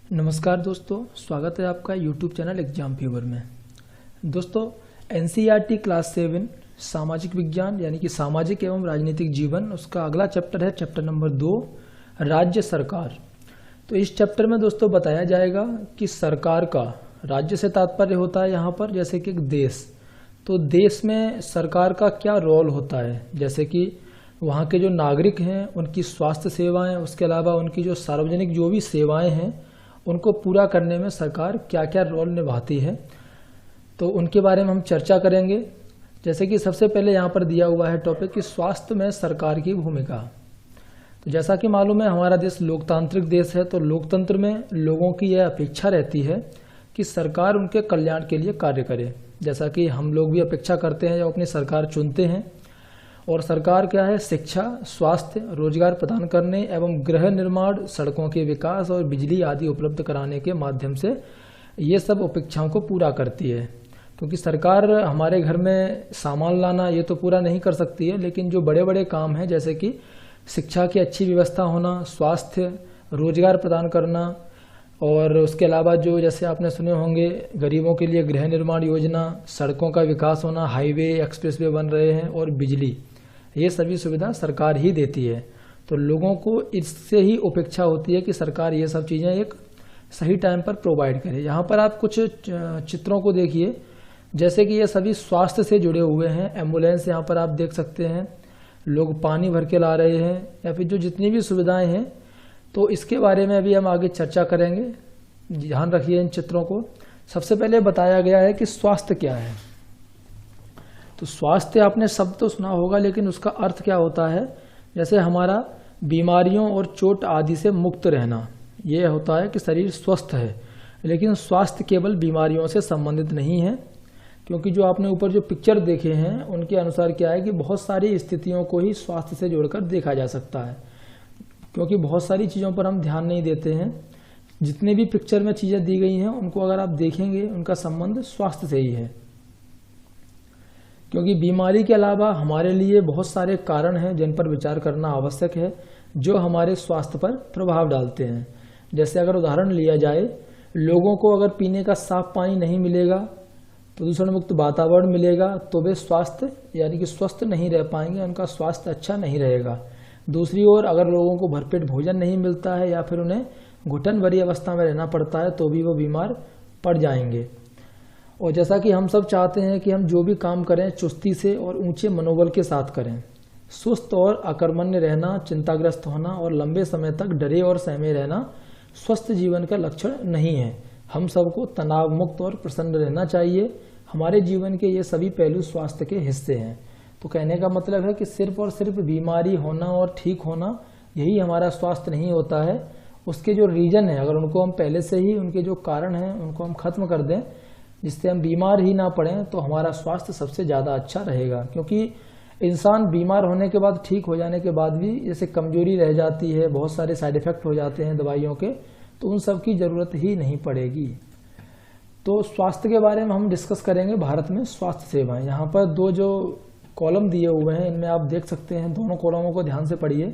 नमस्कार दोस्तों, स्वागत है आपका YouTube चैनल एग्जाम फीवर में। दोस्तों, NCERT क्लास 7 सामाजिक विज्ञान यानी कि सामाजिक एवं राजनीतिक जीवन, उसका अगला चैप्टर है चैप्टर नंबर 2, राज्य सरकार। तो इस चैप्टर में दोस्तों बताया जाएगा कि सरकार का, राज्य से तात्पर्य होता है यहाँ पर जैसे कि एक देश, तो देश में सरकार का क्या रोल होता है, जैसे कि वहाँ के जो नागरिक हैं उनकी स्वास्थ्य सेवाएं, उसके अलावा उनकी जो सार्वजनिक जो भी सेवाएं हैं उनको पूरा करने में सरकार क्या क्या रोल निभाती है, तो उनके बारे में हम चर्चा करेंगे। जैसे कि सबसे पहले यहाँ पर दिया हुआ है टॉपिक कि स्वास्थ्य में सरकार की भूमिका। तो जैसा कि मालूम है हमारा देश लोकतांत्रिक देश है, तो लोकतंत्र में लोगों की यह अपेक्षा रहती है कि सरकार उनके कल्याण के लिए कार्य करे, जैसा कि हम लोग भी अपेक्षा करते हैं जब अपनी सरकार चुनते हैं। और सरकार क्या है, शिक्षा, स्वास्थ्य, रोजगार प्रदान करने एवं गृह निर्माण, सड़कों के विकास और बिजली आदि उपलब्ध कराने के माध्यम से ये सब अपेक्षाओं को पूरा करती है। क्योंकि सरकार हमारे घर में सामान लाना ये तो पूरा नहीं कर सकती है, लेकिन जो बड़े बड़े काम हैं जैसे कि शिक्षा की अच्छी व्यवस्था होना, स्वास्थ्य, रोजगार प्रदान करना, और उसके अलावा जो जैसे आपने सुने होंगे गरीबों के लिए गृह निर्माण योजना, सड़कों का विकास होना, हाईवे एक्सप्रेसवे बन रहे हैं और बिजली, ये सभी सुविधा सरकार ही देती है। तो लोगों को इससे ही अपेक्षा होती है कि सरकार ये सब चीज़ें एक सही टाइम पर प्रोवाइड करे। यहाँ पर आप कुछ चित्रों को देखिए, जैसे कि ये सभी स्वास्थ्य से जुड़े हुए हैं। एम्बुलेंस यहाँ पर आप देख सकते हैं, लोग पानी भर के ला रहे हैं, या फिर जो जितनी भी सुविधाएं हैं, तो इसके बारे में अभी हम आगे चर्चा करेंगे। ध्यान रखिए इन चित्रों को। सबसे पहले बताया गया है कि स्वास्थ्य क्या है। तो स्वास्थ्य आपने शब्द तो सुना होगा, लेकिन उसका अर्थ क्या होता है, जैसे हमारा बीमारियों और चोट आदि से मुक्त रहना, ये होता है कि शरीर स्वस्थ है। लेकिन स्वास्थ्य केवल बीमारियों से संबंधित नहीं है, क्योंकि जो आपने ऊपर जो पिक्चर देखे हैं उनके अनुसार क्या है कि बहुत सारी स्थितियों को ही स्वास्थ्य से जोड़कर देखा जा सकता है। क्योंकि बहुत सारी चीज़ों पर हम ध्यान नहीं देते हैं। जितने भी पिक्चर में चीज़ें दी गई हैं उनको अगर आप देखेंगे उनका संबंध स्वास्थ्य से ही है। क्योंकि बीमारी के अलावा हमारे लिए बहुत सारे कारण हैं जिन पर विचार करना आवश्यक है, जो हमारे स्वास्थ्य पर प्रभाव डालते हैं। जैसे अगर उदाहरण लिया जाए, लोगों को अगर पीने का साफ पानी नहीं मिलेगा, प्रदूषण मुक्त वातावरण मिलेगा, तो वे स्वास्थ्य यानी कि स्वस्थ नहीं रह पाएंगे, उनका स्वास्थ्य अच्छा नहीं रहेगा। दूसरी ओर अगर लोगों को भरपेट भोजन नहीं मिलता है या फिर उन्हें घुटन भरी अवस्था में रहना पड़ता है, तो भी वो बीमार पड़ जाएंगे। और जैसा कि हम सब चाहते हैं कि हम जो भी काम करें चुस्ती से और ऊंचे मनोबल के साथ करें। सुस्त और अकर्मण्य रहना, चिंताग्रस्त होना और लंबे समय तक डरे और सहमे रहना स्वस्थ जीवन का लक्षण नहीं है। हम सबको तनाव मुक्त और प्रसन्न रहना चाहिए। हमारे जीवन के ये सभी पहलू स्वास्थ्य के हिस्से हैं। तो कहने का मतलब है कि सिर्फ और सिर्फ बीमारी होना और ठीक होना यही हमारा स्वास्थ्य नहीं होता है। उसके जो रीजन है, अगर उनको हम पहले से ही, उनके जो कारण हैं उनको हम खत्म कर दें, जिससे हम बीमार ही ना पड़ें, तो हमारा स्वास्थ्य सबसे ज़्यादा अच्छा रहेगा। क्योंकि इंसान बीमार होने के बाद, ठीक हो जाने के बाद भी जैसे कमजोरी रह जाती है, बहुत सारे साइड इफ़ेक्ट हो जाते हैं दवाइयों के, तो उन सब की ज़रूरत ही नहीं पड़ेगी। तो स्वास्थ्य के बारे में हम डिस्कस करेंगे। भारत में स्वास्थ्य सेवाएं, यहाँ पर दो जो कॉलम दिए हुए हैं इनमें आप देख सकते हैं, दोनों कॉलमों को ध्यान से पढ़िए।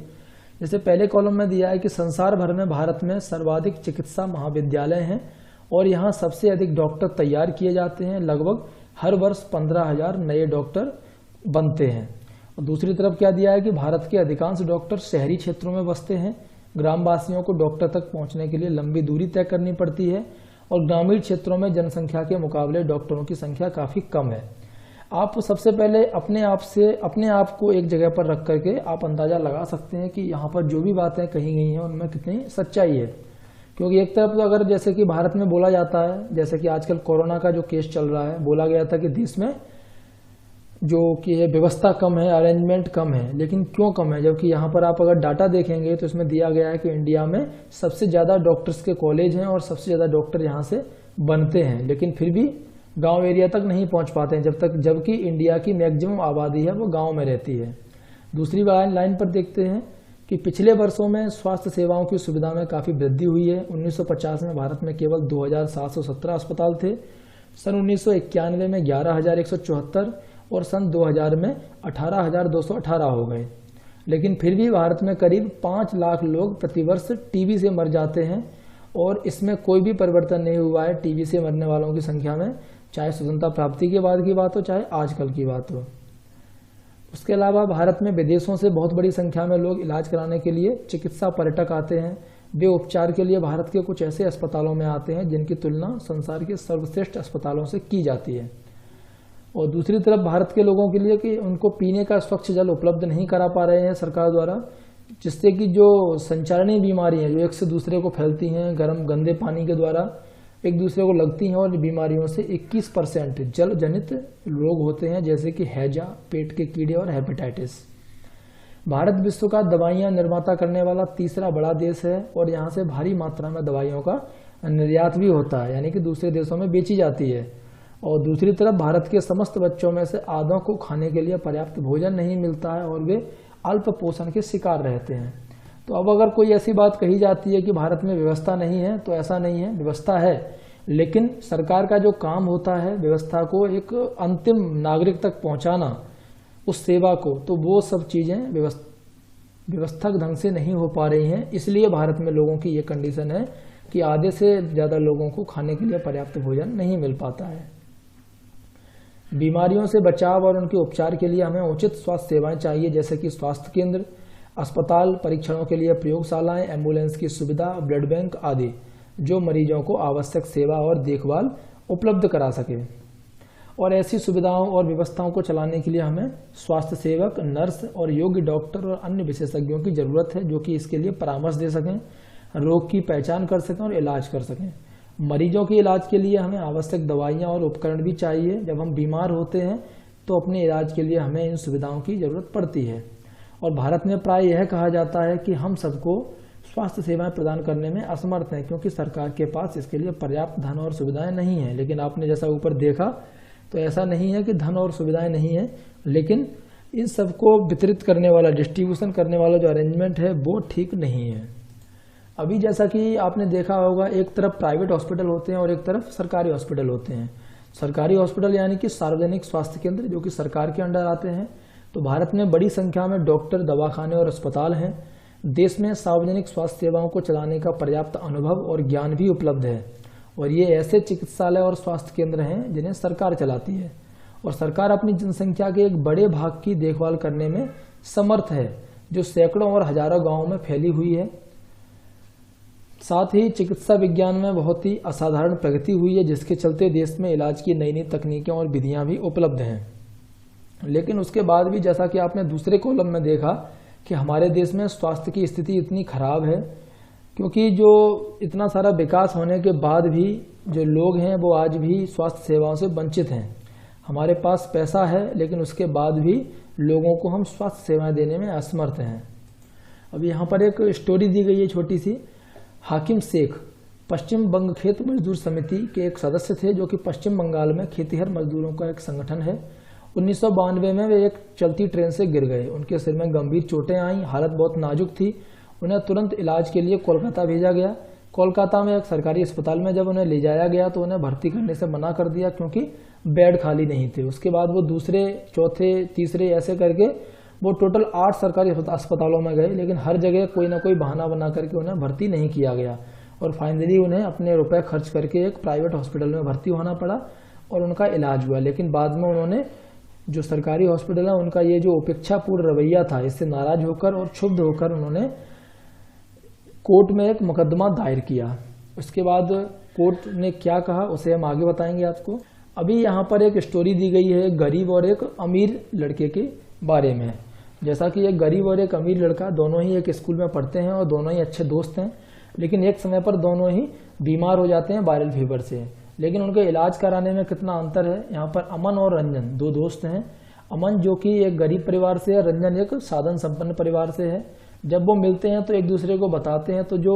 जैसे पहले कॉलम में दिया है कि संसार भर में भारत में सर्वाधिक चिकित्सा महाविद्यालय हैं और यहाँ सबसे अधिक डॉक्टर तैयार किए जाते हैं। लगभग हर वर्ष 15,000 नए डॉक्टर बनते हैं। और दूसरी तरफ क्या दिया है कि भारत के अधिकांश डॉक्टर शहरी क्षेत्रों में बसते हैं। ग्रामवासियों को डॉक्टर तक पहुंचने के लिए लंबी दूरी तय करनी पड़ती है और ग्रामीण क्षेत्रों में जनसंख्या के मुकाबले डॉक्टरों की संख्या काफ़ी कम है। आप सबसे पहले अपने आप को एक जगह पर रख करके आप अंदाज़ा लगा सकते हैं कि यहाँ पर जो भी बातें कही गई हैं उनमें कितनी सच्चाई है। क्योंकि एक तरफ तो अगर जैसे कि भारत में बोला जाता है, जैसे कि आजकल कोरोना का जो केस चल रहा है, बोला गया था कि देश में जो कि व्यवस्था कम है, अरेंजमेंट कम है। लेकिन क्यों कम है, जबकि यहाँ पर आप अगर डाटा देखेंगे तो इसमें दिया गया है कि इंडिया में सबसे ज़्यादा डॉक्टर्स के कॉलेज हैं और सबसे ज़्यादा डॉक्टर यहाँ से बनते हैं, लेकिन फिर भी गाँव एरिया तक नहीं पहुँच पाते हैं, जबकि इंडिया की मैक्सिमम आबादी है वो गाँव में रहती है। दूसरी लाइन पर देखते हैं कि पिछले वर्षों में स्वास्थ्य सेवाओं की सुविधा में काफ़ी वृद्धि हुई है। 1950 में भारत में केवल 2,717 अस्पताल थे, सन 1991 में 11,174 और सन 2000 में 18,218 हो गए। लेकिन फिर भी भारत में करीब 5 लाख लोग प्रतिवर्ष टीबी से मर जाते हैं और इसमें कोई भी परिवर्तन नहीं हुआ है टीबी से मरने वालों की संख्या में, चाहे स्वतंत्रता प्राप्ति के बाद की बात हो चाहे आजकल की बात हो। उसके अलावा भारत में विदेशों से बहुत बड़ी संख्या में लोग इलाज कराने के लिए चिकित्सा पर्यटक आते हैं। वे उपचार के लिए भारत के कुछ ऐसे अस्पतालों में आते हैं जिनकी तुलना संसार के सर्वश्रेष्ठ अस्पतालों से की जाती है। और दूसरी तरफ भारत के लोगों के लिए कि उनको पीने का स्वच्छ जल उपलब्ध नहीं करा पा रहे हैं सरकार द्वारा, जिससे कि जो संचारणीय बीमारी हैं जो एक से दूसरे को फैलती हैं, गर्म गंदे पानी के द्वारा एक दूसरे को लगती हैं, और बीमारियों से 21% जल जनित रोग होते हैं, जैसे कि हैजा, पेट के कीड़े और हेपेटाइटिस। भारत विश्व का दवाइयां निर्माता करने वाला तीसरा बड़ा देश है और यहाँ से भारी मात्रा में दवाइयों का निर्यात भी होता है, यानी कि दूसरे देशों में बेची जाती है। और दूसरी तरफ भारत के समस्त बच्चों में से आधों को खाने के लिए पर्याप्त भोजन नहीं मिलता है और वे अल्प पोषण के शिकार रहते हैं। तो अब अगर कोई ऐसी बात कही जाती है कि भारत में व्यवस्था नहीं है, तो ऐसा नहीं है, व्यवस्था है, लेकिन सरकार का जो काम होता है व्यवस्था को एक अंतिम नागरिक तक पहुंचाना, उस सेवा को, तो वो सब चीजें व्यवस्थित ढंग से नहीं हो पा रही हैं। इसलिए भारत में लोगों की ये कंडीशन है कि आधे से ज्यादा लोगों को खाने के लिए पर्याप्त भोजन नहीं मिल पाता है। बीमारियों से बचाव और उनके उपचार के लिए हमें उचित स्वास्थ्य सेवाएं चाहिए, जैसे कि स्वास्थ्य केंद्र, अस्पताल, परीक्षणों के लिए प्रयोगशालाएं, एम्बुलेंस की सुविधा, ब्लड बैंक आदि, जो मरीजों को आवश्यक सेवा और देखभाल उपलब्ध करा सके। और ऐसी सुविधाओं और व्यवस्थाओं को चलाने के लिए हमें स्वास्थ्य सेवक, नर्स और योग्य डॉक्टर और अन्य विशेषज्ञों की जरूरत है, जो कि इसके लिए परामर्श दे सकें, रोग की पहचान कर सकें और इलाज कर सकें। मरीजों के इलाज के लिए हमें आवश्यक दवाइयाँ और उपकरण भी चाहिए। जब हम बीमार होते हैं तो अपने इलाज के लिए हमें इन सुविधाओं की जरूरत पड़ती है। और भारत में प्राय यह कहा जाता है कि हम सबको स्वास्थ्य सेवाएं प्रदान करने में असमर्थ हैं, क्योंकि सरकार के पास इसके लिए पर्याप्त धन और सुविधाएं नहीं हैं। लेकिन आपने जैसा ऊपर देखा तो ऐसा नहीं है कि धन और सुविधाएं नहीं है, लेकिन इन सबको वितरित करने वाला, डिस्ट्रीब्यूशन करने वाला जो अरेंजमेंट है वो ठीक नहीं है। अभी जैसा कि आपने देखा होगा, एक तरफ प्राइवेट हॉस्पिटल होते हैं और एक तरफ सरकारी हॉस्पिटल होते हैं। सरकारी हॉस्पिटल यानी कि सार्वजनिक स्वास्थ्य केंद्र, जो कि सरकार के अंडर आते हैं। तो भारत में बड़ी संख्या में डॉक्टर, दवाखाने और अस्पताल हैं। देश में सार्वजनिक स्वास्थ्य सेवाओं को चलाने का पर्याप्त अनुभव और ज्ञान भी उपलब्ध है, और ये ऐसे चिकित्सालय और स्वास्थ्य केंद्र हैं जिन्हें सरकार चलाती है, और सरकार अपनी जनसंख्या के एक बड़े भाग की देखभाल करने में समर्थ है, जो सैकड़ों और हजारों गांवों में फैली हुई है। साथ ही चिकित्सा विज्ञान में बहुत ही असाधारण प्रगति हुई है, जिसके चलते देश में इलाज की नई नई तकनीकें और विधियां भी उपलब्ध हैं। लेकिन उसके बाद भी, जैसा कि आपने दूसरे कॉलम में देखा, कि हमारे देश में स्वास्थ्य की स्थिति इतनी खराब है, क्योंकि जो इतना सारा विकास होने के बाद भी जो लोग हैं वो आज भी स्वास्थ्य सेवाओं से वंचित हैं। हमारे पास पैसा है, लेकिन उसके बाद भी लोगों को हम स्वास्थ्य सेवाएं देने में असमर्थ हैं। अब यहाँ पर एक स्टोरी दी गई है छोटी सी। हाकिम शेख पश्चिम बंग खेत मजदूर समिति के एक सदस्य थे, जो कि पश्चिम बंगाल में खेतीहर मजदूरों का एक संगठन है। 1992 में वे एक चलती ट्रेन से गिर गए। उनके सिर में गंभीर चोटें आईं, हालत बहुत नाजुक थी। उन्हें तुरंत इलाज के लिए कोलकाता भेजा गया। कोलकाता में एक सरकारी अस्पताल में जब उन्हें ले जाया गया तो उन्हें भर्ती करने से मना कर दिया, क्योंकि बेड खाली नहीं थे। उसके बाद वो दूसरे, चौथे, तीसरे ऐसे करके वो टोटल 8 सरकारी अस्पतालों में गए, लेकिन हर जगह कोई ना कोई बहाना बना करके उन्हें भर्ती नहीं किया गया। और फाइनली उन्हें अपने रुपए खर्च करके एक प्राइवेट हॉस्पिटल में भर्ती होना पड़ा और उनका इलाज हुआ। लेकिन बाद में उन्होंने, जो सरकारी हॉस्पिटल है, उनका ये जो उपेक्षापूर्ण रवैया था, इससे नाराज होकर और क्षुब्ध होकर उन्होंने कोर्ट में एक मुकदमा दायर किया। उसके बाद कोर्ट ने क्या कहा उसे हम आगे बताएंगे आपको। अभी यहाँ पर एक स्टोरी दी गई है एक गरीब और एक अमीर लड़के के बारे में। जैसा कि एक गरीब और एक अमीर लड़का दोनों ही एक स्कूल में पढ़ते हैं और दोनों ही अच्छे दोस्त हैं, लेकिन एक समय पर दोनों ही बीमार हो जाते हैं वायरल फीवर से। लेकिन उनके इलाज कराने में कितना अंतर है। यहाँ पर अमन और रंजन 2 दोस्त हैं। अमन जो कि एक गरीब परिवार से है, रंजन एक साधन संपन्न परिवार से है। जब वो मिलते हैं तो एक दूसरे को बताते हैं। तो जो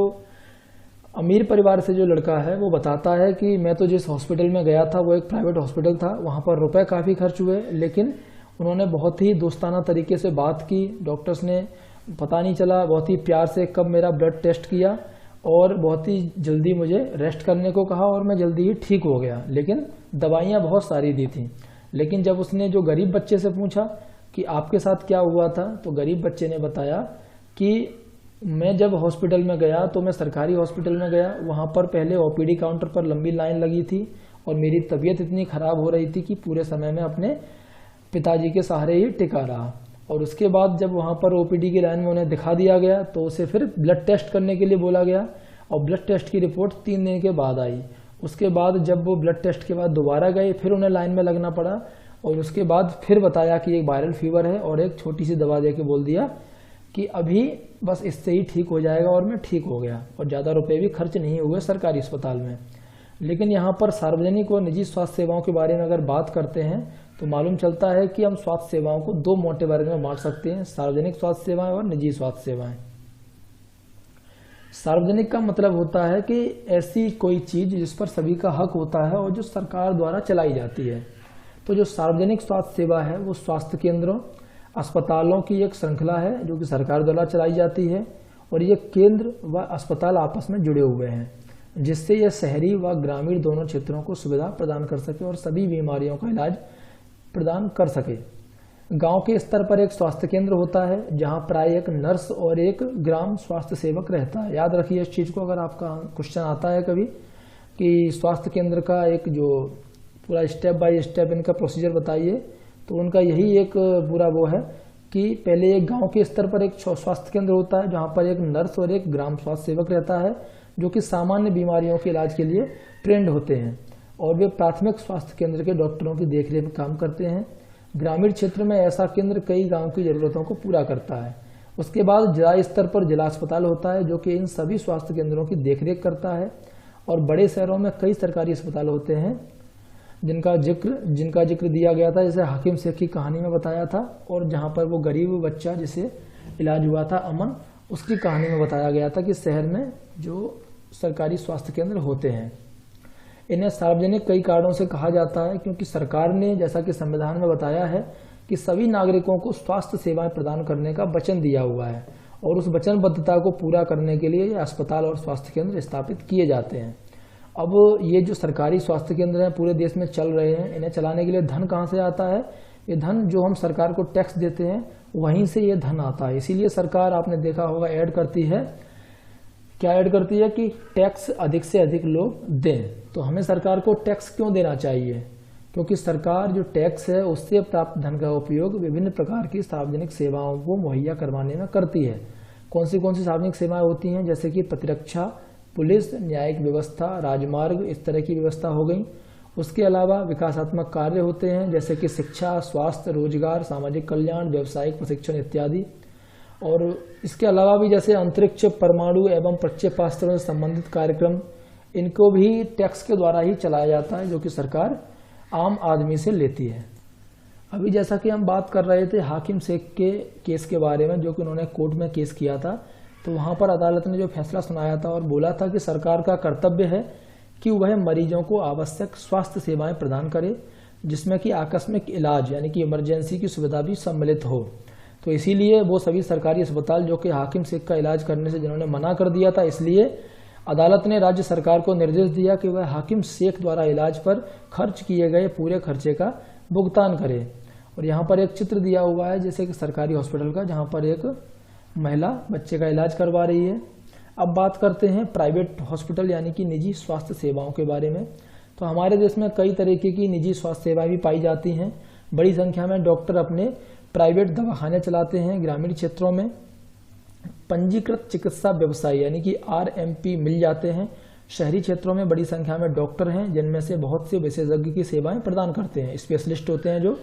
अमीर परिवार से जो लड़का है वो बताता है कि मैं तो जिस हॉस्पिटल में गया था वो एक प्राइवेट हॉस्पिटल था, वहाँ पर रुपए काफ़ी खर्च हुए, लेकिन उन्होंने बहुत ही दोस्ताना तरीके से बात की। डॉक्टर्स ने पता नहीं चला बहुत ही प्यार से कब मेरा ब्लड टेस्ट किया और बहुत ही जल्दी मुझे रेस्ट करने को कहा और मैं जल्दी ही ठीक हो गया। लेकिन दवाइयाँ बहुत सारी दी थी। लेकिन जब उसने जो गरीब बच्चे से पूछा कि आपके साथ क्या हुआ था, तो गरीब बच्चे ने बताया कि मैं जब हॉस्पिटल में गया तो मैं सरकारी हॉस्पिटल में गया, वहाँ पर पहले ओपीडी काउंटर पर लंबी लाइन लगी थी और मेरी तबीयत इतनी ख़राब हो रही थी कि पूरे समय में अपने पिताजी के सहारे ही टिका रहा। और उसके बाद जब वहाँ पर ओपीडी की लाइन में उन्हें दिखा दिया गया तो उसे फिर ब्लड टेस्ट करने के लिए बोला गया और ब्लड टेस्ट की रिपोर्ट 3 दिन के बाद आई। उसके बाद जब वो ब्लड टेस्ट के बाद दोबारा गए फिर उन्हें लाइन में लगना पड़ा और उसके बाद फिर बताया कि एक वायरल फीवर है और एक छोटी सी दवा दे के बोल दिया कि अभी बस इससे ही ठीक हो जाएगा और मैं ठीक हो गया और ज़्यादा रुपए भी खर्च नहीं हुए सरकारी अस्पताल में। लेकिन यहाँ पर सार्वजनिक और निजी स्वास्थ्य सेवाओं के बारे में अगर बात करते हैं तो मालूम चलता है कि हम स्वास्थ्य सेवाओं को 2 मोटे वर्ग में बांट सकते हैं, सार्वजनिक स्वास्थ्य सेवाएं और निजी स्वास्थ्य सेवाएं। सार्वजनिक का मतलब होता है कि ऐसी कोई चीज जिस पर सभी का हक होता है और जो सरकार द्वारा चलाई जाती है। तो जो सार्वजनिक स्वास्थ्य सेवा है वो स्वास्थ्य केंद्रों, अस्पतालों की एक श्रृंखला है जो कि सरकार द्वारा चलाई जाती है और ये केंद्र व अस्पताल आपस में जुड़े हुए हैं, जिससे यह शहरी व ग्रामीण दोनों क्षेत्रों को सुविधा प्रदान कर सके और सभी बीमारियों का इलाज प्रदान कर सके। गांव के स्तर पर एक स्वास्थ्य केंद्र होता है जहां प्राय एक नर्स और एक ग्राम स्वास्थ्य सेवक रहता है। याद रखिए इस चीज़ को, अगर आपका क्वेश्चन आता है कभी कि स्वास्थ्य केंद्र का एक जो पूरा स्टेप बाय स्टेप इनका प्रोसीजर बताइए, तो उनका यही एक पूरा वो है कि पहले एक गांव के स्तर पर एक स्वास्थ्य केंद्र होता है जहां पर एक नर्स और एक ग्राम स्वास्थ्य सेवक रहता है जो कि सामान्य बीमारियों के इलाज के लिए ट्रेंड होते हैं और वे प्राथमिक स्वास्थ्य केंद्र के डॉक्टरों की देखरेख में काम करते हैं। ग्रामीण क्षेत्र में ऐसा केंद्र कई गांव की जरूरतों को पूरा करता है। उसके बाद जिला स्तर पर जिला अस्पताल होता है जो कि इन सभी स्वास्थ्य केंद्रों की देखरेख करता है और बड़े शहरों में कई सरकारी अस्पताल होते हैं जिनका जिक्र दिया गया था, जैसे हाकिम शेख की कहानी में बताया था, और जहां पर वो गरीब बच्चा जिसे इलाज हुआ था अमन, उसकी कहानी में बताया गया था कि शहर में जो सरकारी स्वास्थ्य केंद्र होते हैं इन्हें सार्वजनिक कई कारणों से कहा जाता है क्योंकि सरकार ने, जैसा कि संविधान में बताया है, कि सभी नागरिकों को स्वास्थ्य सेवाएं प्रदान करने का वचन दिया हुआ है और उस वचनबद्धता को पूरा करने के लिए ये अस्पताल और स्वास्थ्य केंद्र स्थापित किए जाते हैं। अब ये जो सरकारी स्वास्थ्य केंद्र हैं पूरे देश में चल रहे हैं, इन्हें चलाने के लिए धन कहाँ से आता है? ये धन जो हम सरकार को टैक्स देते हैं वहीं से ये धन आता है। इसीलिए सरकार, आपने देखा होगा, ऐड करती है, क्या ऐड करती है कि टैक्स अधिक से अधिक लोग दें। तो हमें सरकार को टैक्स क्यों देना चाहिए? क्योंकि सरकार जो टैक्स है उससे प्राप्त धन का उपयोग विभिन्न प्रकार की सार्वजनिक सेवाओं को मुहैया करवाने में करती है। कौन सी सार्वजनिक सेवाएं होती हैं? जैसे कि प्रतिरक्षा, पुलिस, न्यायिक व्यवस्था, राजमार्ग, इस तरह की व्यवस्था हो गई। उसके अलावा विकासात्मक कार्य होते हैं जैसे कि शिक्षा, स्वास्थ्य, रोजगार, सामाजिक कल्याण, व्यावसायिक प्रशिक्षण इत्यादि। और इसके अलावा भी जैसे अंतरिक्ष, परमाणु एवं प्रक्षेपास्त्रों से संबंधित कार्यक्रम, इनको भी टैक्स के द्वारा ही चलाया जाता है जो कि सरकार आम आदमी से लेती है। अभी जैसा कि हम बात कर रहे थे हाकिम शेख के केस के बारे में, जो कि उन्होंने कोर्ट में केस किया था, तो वहाँ पर अदालत ने जो फैसला सुनाया था और बोला था कि सरकार का कर्तव्य है कि वह मरीजों को आवश्यक स्वास्थ्य सेवाएं प्रदान करे जिसमें कि आकस्मिक इलाज यानी कि इमरजेंसी की सुविधा भी सम्मिलित हो। तो इसीलिए वो सभी सरकारी अस्पताल जो कि हाकिम शेख का इलाज करने से जिन्होंने मना कर दिया था, इसलिए अदालत ने राज्य सरकार को निर्देश दिया कि वह हाकिम शेख द्वारा इलाज पर खर्च किए गए पूरे खर्चे का भुगतान करे। और यहाँ पर एक चित्र दिया हुआ है जैसे कि सरकारी हॉस्पिटल का, जहाँ पर एक महिला बच्चे का इलाज करवा रही है। अब बात करते हैं प्राइवेट हॉस्पिटल यानी कि निजी स्वास्थ्य सेवाओं के बारे में। तो हमारे देश में कई तरीके की निजी स्वास्थ्य सेवाएं भी पाई जाती हैं। बड़ी संख्या में डॉक्टर अपने प्राइवेट दवाखाने चलाते हैं। ग्रामीण क्षेत्रों में पंजीकृत चिकित्सा व्यवसायी यानी कि RMP मिल जाते हैं। शहरी क्षेत्रों में बड़ी संख्या में डॉक्टर हैं जिनमें से बहुत से विशेषज्ञ की सेवाएं प्रदान करते हैं, स्पेशलिस्ट होते हैं जो।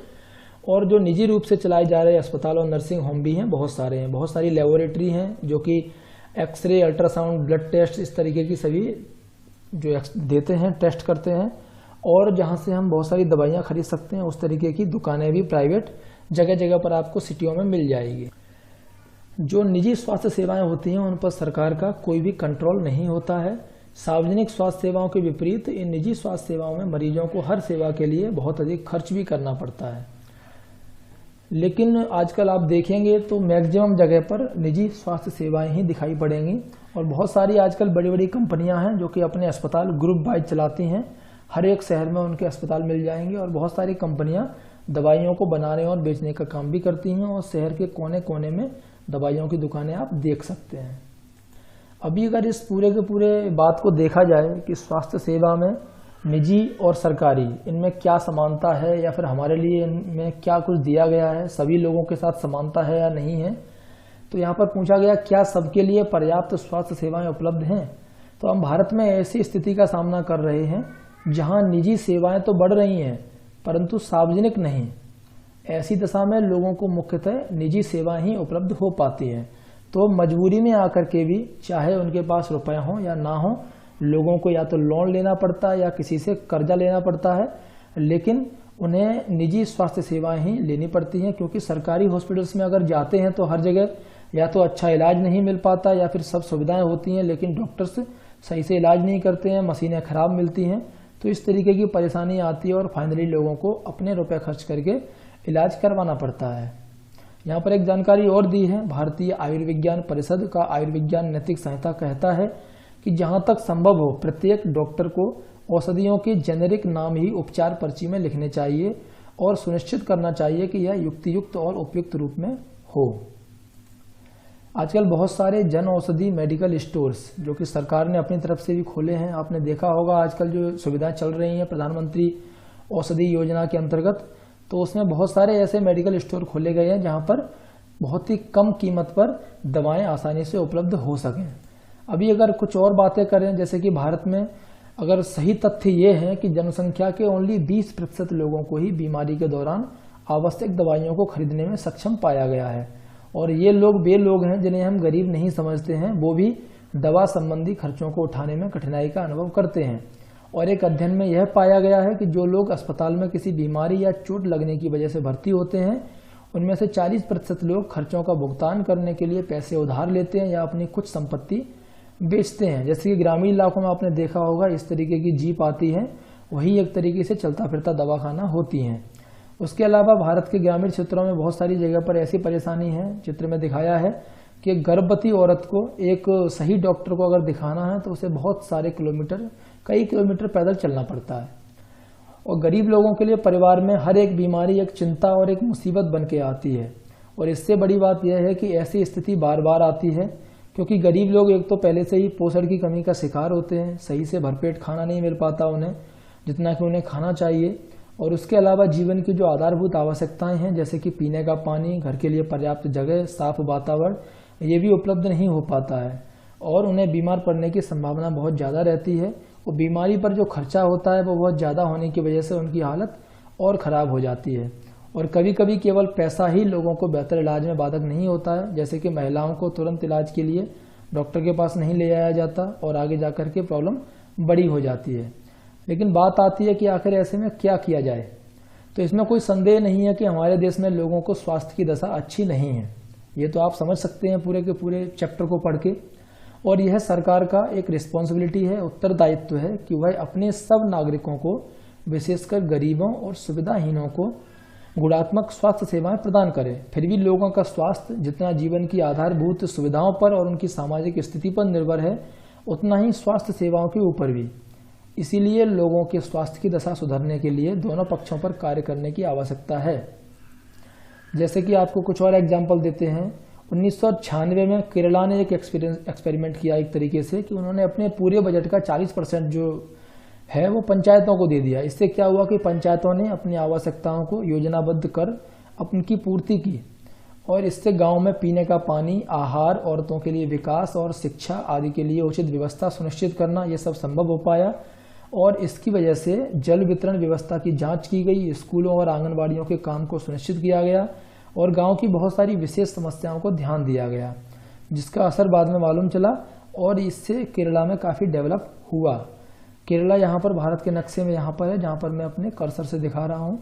और जो निजी रूप से चलाए जा रहे अस्पताल और नर्सिंग होम भी हैं, बहुत सारे हैं। बहुत सारी लेबोरेटरी हैं जो कि एक्सरे, अल्ट्रासाउंड, ब्लड टेस्ट, इस तरीके की सभी जो देते हैं, टेस्ट करते हैं। और जहां से हम बहुत सारी दवाइयां खरीद सकते हैं, उस तरीके की दुकानें भी प्राइवेट जगह जगह पर आपको सिटियों में मिल जाएगी। जो निजी स्वास्थ्य सेवाएं होती हैं उन पर सरकार का कोई भी कंट्रोल नहीं होता है। सार्वजनिक स्वास्थ्य सेवाओं के विपरीत इन निजी स्वास्थ्य सेवाओं में मरीजों को हर सेवा के लिए बहुत अधिक खर्च भी करना पड़ता है। लेकिन आजकल आप देखेंगे तो मैक्सिमम जगह पर निजी स्वास्थ्य सेवाएं ही दिखाई पड़ेंगी और बहुत सारी आजकल बड़ी बड़ी कंपनियां हैं जो कि अपने अस्पताल ग्रुप वाइज चलाती हैं। हर एक शहर में उनके अस्पताल मिल जाएंगे और बहुत सारी कंपनियां दवाइयों को बनाने और बेचने का काम भी करती हैं और शहर के कोने कोने में दवाइयों की दुकानें आप देख सकते हैं। अभी अगर इस पूरे के पूरे बात को देखा जाए कि स्वास्थ्य सेवा में निजी और सरकारी इनमें क्या समानता है या फिर हमारे लिए इनमें क्या कुछ दिया गया है, सभी लोगों के साथ समानता है या नहीं है, तो यहाँ पर पूछा गया क्या सबके लिए पर्याप्त स्वास्थ्य सेवाएं उपलब्ध हैं। तो हम भारत में ऐसी स्थिति का सामना कर रहे हैं जहाँ निजी सेवाएं तो बढ़ रही हैं परंतु सार्वजनिक नहीं। ऐसी दशा में लोगों को मुख्यतः निजी सेवाएं ही उपलब्ध हो पाती हैं। तो मजबूरी में आकर के भी चाहे उनके पास रुपए हों या ना हो, लोगों को या तो लोन लेना पड़ता है या किसी से कर्जा लेना पड़ता है, लेकिन उन्हें निजी स्वास्थ्य सेवाएं ही लेनी पड़ती हैं, क्योंकि सरकारी हॉस्पिटल्स में अगर जाते हैं तो हर जगह या तो अच्छा इलाज नहीं मिल पाता या फिर सब सुविधाएं होती हैं लेकिन डॉक्टर्स सही से इलाज नहीं करते हैं, मशीनें खराब मिलती हैं। तो इस तरीके की परेशानी आती है और फाइनली लोगों को अपने रुपए खर्च करके इलाज करवाना पड़ता है। यहाँ पर एक जानकारी और दी है, भारतीय आयुर्विज्ञान परिषद का आयुर्विज्ञान नैतिक संहिता कहता है कि जहाँ तक संभव हो प्रत्येक डॉक्टर को औषधियों के जेनेरिक नाम ही उपचार पर्ची में लिखने चाहिए और सुनिश्चित करना चाहिए कि यह युक्तियुक्त और उपयुक्त रूप में हो। आजकल बहुत सारे जन औषधि मेडिकल स्टोर्स जो कि सरकार ने अपनी तरफ से भी खोले हैं, आपने देखा होगा आजकल जो सुविधाएं चल रही हैं प्रधानमंत्री औषधि योजना के अंतर्गत, तो उसमें बहुत सारे ऐसे मेडिकल स्टोर खोले गए हैं जहां पर बहुत ही कम कीमत पर दवाएं आसानी से उपलब्ध हो सकें। अभी अगर कुछ और बातें करें, जैसे कि भारत में अगर सही तथ्य ये है कि जनसंख्या के ओनली 20% लोगों को ही बीमारी के दौरान आवश्यक दवाइयों को खरीदने में सक्षम पाया गया है और ये लोग वे लोग हैं जिन्हें हम गरीब नहीं समझते हैं, वो भी दवा संबंधी खर्चों को उठाने में कठिनाई का अनुभव करते हैं। और एक अध्ययन में यह पाया गया है कि जो लोग अस्पताल में किसी बीमारी या चोट लगने की वजह से भर्ती होते हैं उनमें से 40% लोग खर्चों का भुगतान करने के लिए पैसे उधार लेते हैं या अपनी कुछ संपत्ति बेचते हैं। जैसे कि ग्रामीण इलाकों में आपने देखा होगा इस तरीके की जीप आती है, वही एक तरीके से चलता फिरता दवाखाना होती हैं। उसके अलावा भारत के ग्रामीण क्षेत्रों में बहुत सारी जगह पर ऐसी परेशानी है, चित्र में दिखाया है कि गर्भवती औरत को एक सही डॉक्टर को अगर दिखाना है तो उसे बहुत सारे कई किलोमीटर पैदल चलना पड़ता है। और गरीब लोगों के लिए परिवार में हर एक बीमारी एक चिंता और एक मुसीबत बन के आती है। और इससे बड़ी बात यह है कि ऐसी स्थिति बार बार आती है क्योंकि गरीब लोग एक तो पहले से ही पोषण की कमी का शिकार होते हैं, सही से भरपेट खाना नहीं मिल पाता उन्हें जितना कि उन्हें खाना चाहिए। और उसके अलावा जीवन की जो आधारभूत आवश्यकताएं हैं जैसे कि पीने का पानी, घर के लिए पर्याप्त जगह, साफ वातावरण, ये भी उपलब्ध नहीं हो पाता है और उन्हें बीमार पड़ने की संभावना बहुत ज़्यादा रहती है। और बीमारी पर जो खर्चा होता है वो बहुत ज़्यादा होने की वजह से उनकी हालत और ख़राब हो जाती है। और कभी कभी केवल पैसा ही लोगों को बेहतर इलाज में बाधक नहीं होता है, जैसे कि महिलाओं को तुरंत इलाज के लिए डॉक्टर के पास नहीं ले जाया जाता और आगे जाकर के प्रॉब्लम बड़ी हो जाती है। लेकिन बात आती है कि आखिर ऐसे में क्या किया जाए। तो इसमें कोई संदेह नहीं है कि हमारे देश में लोगों को स्वास्थ्य की दशा अच्छी नहीं है, ये तो आप समझ सकते हैं पूरे के पूरे चैप्टर को पढ़ के। और यह सरकार का एक रिस्पॉन्सिबिलिटी है, उत्तरदायित्व है कि वह अपने सब नागरिकों को, विशेषकर गरीबों और सुविधाहीनों को गुणात्मक स्वास्थ्य सेवाएं प्रदान करे। फिर भी लोगों का स्वास्थ्य जितना जीवन की आधारभूत सुविधाओं पर और उनकी सामाजिक स्थिति पर निर्भर है उतना ही स्वास्थ्य सेवाओं के ऊपर भी। इसीलिए लोगों के स्वास्थ्य की दशा सुधारने के लिए दोनों पक्षों पर कार्य करने की आवश्यकता है। जैसे कि आपको कुछ और एग्जाम्पल देते हैं। 1996 में केरला ने एक एक्सपेरिमेंट किया एक तरीके से कि उन्होंने अपने पूरे बजट का 40% जो है वो पंचायतों को दे दिया। इससे क्या हुआ कि पंचायतों ने अपनी आवश्यकताओं को योजनाबद्ध कर उनकी पूर्ति की और इससे गांव में पीने का पानी, आहार, औरतों के लिए विकास और शिक्षा आदि के लिए उचित व्यवस्था सुनिश्चित करना ये सब संभव हो पाया। और इसकी वजह से जल वितरण व्यवस्था की जांच की गई, स्कूलों और आंगनबाड़ियों के काम को सुनिश्चित किया गया और गांव की बहुत सारी विशेष समस्याओं को ध्यान दिया गया, जिसका असर बाद में मालूम चला और इससे केरला में काफ़ी डेवलप हुआ। केरला यहाँ पर भारत के नक्शे में यहाँ पर है, जहाँ पर मैं अपने कर्सर से दिखा रहा हूँ।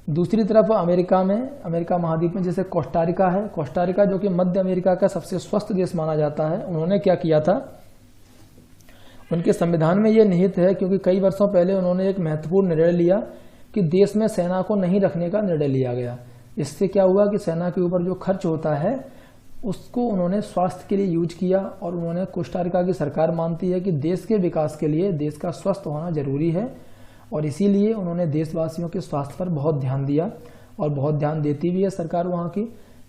दूसरी तरफ अमेरिका महाद्वीप में जैसे कोस्टारिका है। कोस्टारिका जो कि मध्य अमेरिका का सबसे स्वस्थ देश माना जाता है, उन्होंने क्या किया था, उनके संविधान में ये निहित है क्योंकि कई वर्षों पहले उन्होंने एक महत्वपूर्ण निर्णय लिया कि देश में सेना को नहीं रखने का निर्णय लिया गया। इससे क्या हुआ कि सेना के ऊपर जो खर्च होता है उसको उन्होंने स्वास्थ्य के लिए यूज किया और उन्होंने कोस्टारिका की सरकार मानती है कि देश के विकास के लिए देश का स्वस्थ होना जरूरी है और इसीलिए उन्होंने देशवासियों के स्वास्थ्य पर बहुत ध्यान दिया और बहुत ध्यान देती भी है सरकार वहाँ की।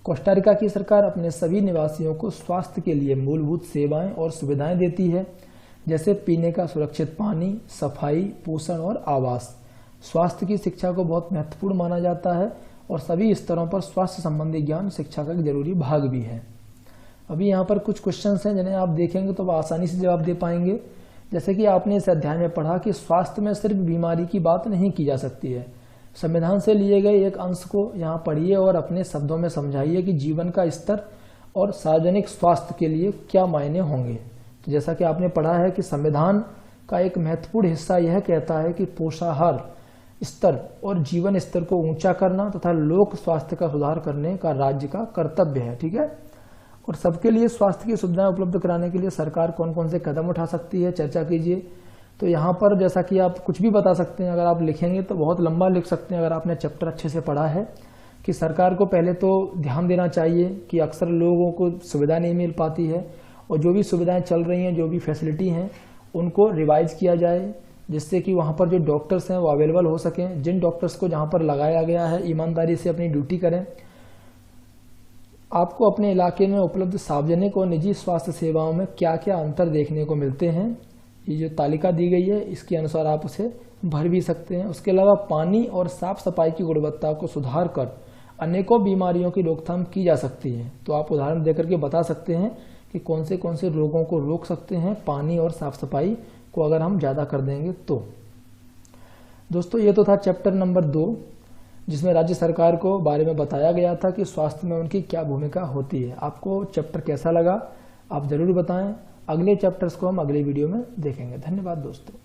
कोस्टा रिका की सरकार अपने सभी निवासियों को स्वास्थ्य के लिए मूलभूत सेवाएं और सुविधाएं देती है, जैसे पीने का सुरक्षित पानी, सफाई, पोषण और आवास। स्वास्थ्य की शिक्षा को बहुत महत्वपूर्ण माना जाता है और सभी स्तरों पर स्वास्थ्य संबंधी ज्ञान शिक्षा का एक जरूरी भाग भी है। अभी यहाँ पर कुछ क्वेश्चंस हैं जिन्हें आप देखेंगे तो आसानी से जवाब दे पाएंगे। जैसे कि आपने इस अध्याय में पढ़ा कि स्वास्थ्य में सिर्फ बीमारी की बात नहीं की जा सकती है। संविधान से लिए गए एक अंश को यहाँ पढ़िए और अपने शब्दों में समझाइए कि जीवन का स्तर और सार्वजनिक स्वास्थ्य के लिए क्या मायने होंगे। तो जैसा कि आपने पढ़ा है कि संविधान का एक महत्वपूर्ण हिस्सा यह कहता है कि पोषाहार स्तर और जीवन स्तर को ऊंचा करना तथा लोक स्वास्थ्य का सुधार करने का राज्य का कर्तव्य है। ठीक है, और सबके लिए स्वास्थ्य की सुविधाएं उपलब्ध कराने के लिए सरकार कौन कौन से कदम उठा सकती है, चर्चा कीजिए। तो यहाँ पर जैसा कि आप कुछ भी बता सकते हैं, अगर आप लिखेंगे तो बहुत लंबा लिख सकते हैं। अगर आपने चैप्टर अच्छे से पढ़ा है कि सरकार को पहले तो ध्यान देना चाहिए कि अक्सर लोगों को सुविधा नहीं मिल पाती है और जो भी सुविधाएं चल रही हैं, जो भी फैसिलिटी हैं, उनको रिवाइज किया जाए, जिससे कि वहाँ पर जो डॉक्टर्स हैं वो अवेलेबल हो सकें। जिन डॉक्टर्स को जहाँ पर लगाया गया है ईमानदारी से अपनी ड्यूटी करें। आपको अपने इलाके में उपलब्ध सार्वजनिक और निजी स्वास्थ्य सेवाओं में क्या क्या अंतर देखने को मिलते हैं, ये जो तालिका दी गई है इसके अनुसार आप उसे भर भी सकते हैं। उसके अलावा पानी और साफ सफाई की गुणवत्ता को सुधार कर अनेकों बीमारियों की रोकथाम की जा सकती है। तो आप उदाहरण देकर के बता सकते हैं कि कौन से रोगों को रोक सकते हैं पानी और साफ सफाई को अगर हम ज़्यादा कर देंगे तो। दोस्तों, ये तो था चैप्टर नंबर 2, जिसमें राज्य सरकार को बारे में बताया गया था कि स्वास्थ्य में उनकी क्या भूमिका होती है। आपको चैप्टर कैसा लगा आप ज़रूर बताएं। अगले चैप्टर्स को हम अगले वीडियो में देखेंगे। धन्यवाद दोस्तों।